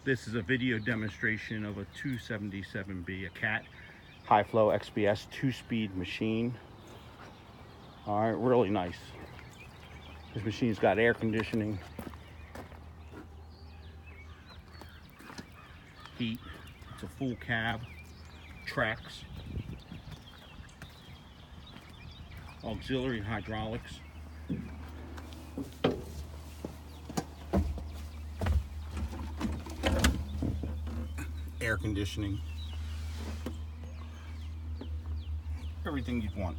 This is a video demonstration of a 277B, a Cat High Flow XPS 2-speed machine. All right, really nice. This machine's got air conditioning, heat. It's a full cab, tracks, auxiliary hydraulics. Air conditioning, everything you'd want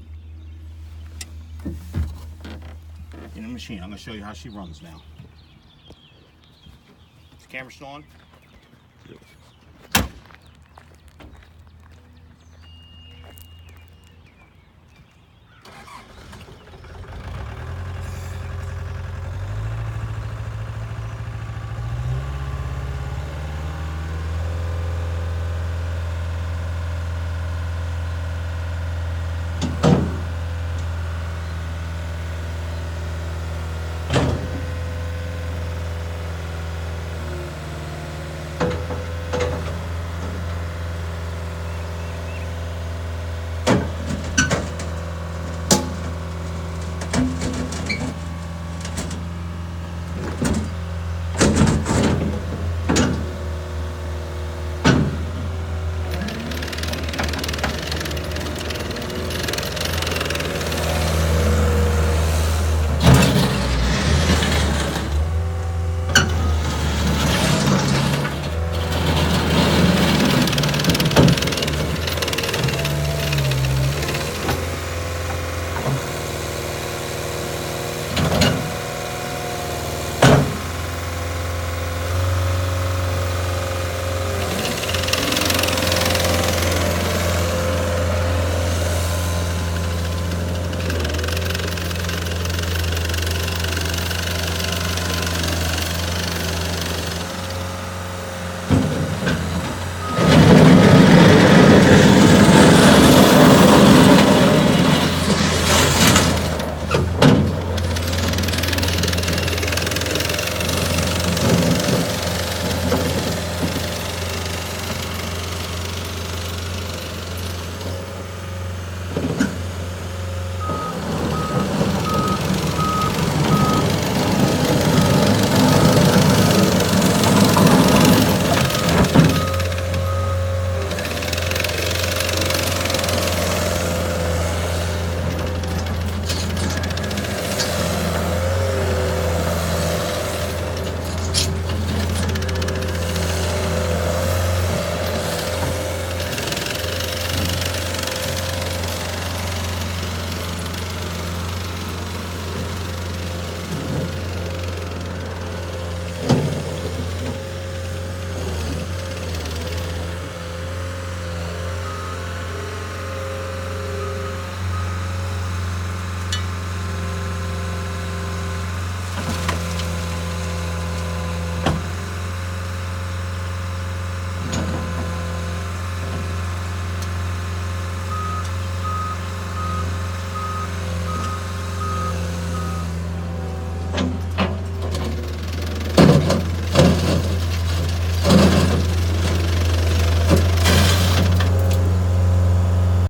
in a machine. I'm going to show you how she runs now. Is the camera still on?